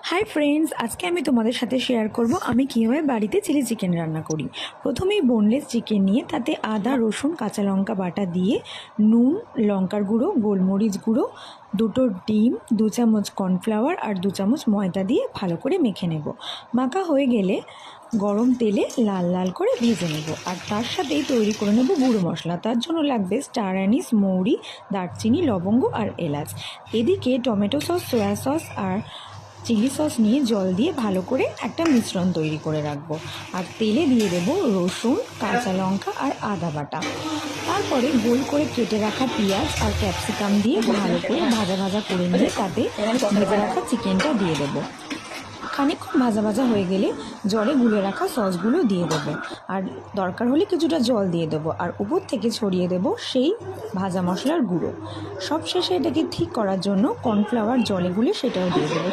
Hi friends, আজকে আমি তোমাদের সাথে শেয়ার করব আমি কীভাবে বাড়িতে চিলি চিকেন রান্না করি। প্রথমেই বোনলেস চিকেন নিয়ে তাতে আদা, রসুন, কাঁচা লঙ্কা বাটা দিয়ে নুন, লঙ্কার গুঁড়ো, গোলমরিচ গুঁড়ো, 2টো ডিম, 2 চামচ কর্নফ্লাওয়ার আর 2 চামচ ময়দা দিয়ে ভালো করে মেখে নেব। মাখা হয়ে গেলে গরম তেলে লাল লাল করে ভেজে নেব। আর তার সাথেই তৈরি করে নেব গুঁড়ো মশলা। তার জন্য লাগবে স্টার অ্যানিস, মৌরি, দারচিনি, লবঙ্গ আর এলাচ। এদিকে টমেটো সস, সয়া সস আর চিলি সস নিয়ে জল দিয়ে ভালো করে একটা মিশ্রণ তৈরি করে রাখবো। আর তেলে দিয়ে দেবো রসুন, কাঁচা লঙ্কা আর আদা বাটা। তারপরে গোল করে কেটে রাখা পেঁয়াজ আর ক্যাপসিকাম দিয়ে ভালো করে ভাজা ভাজা করে নিয়ে তাতে ভেজে রাখা চিকেনটা দিয়ে দেবো। খানিকক্ষণ ভাজা ভাজা হয়ে গেলে জলে গুলে রাখা সসগুলো দিয়ে দেবো। আর দরকার হলে কিছুটা জল দিয়ে দেবো। আর উপর থেকে ছড়িয়ে দেবো সেই ভাজা মশলার গুঁড়ো। সব শেষে এটাকে ঠিক করার জন্য কর্নফ্লাওয়ার জলে গুলে সেটাও দিয়ে দেবো।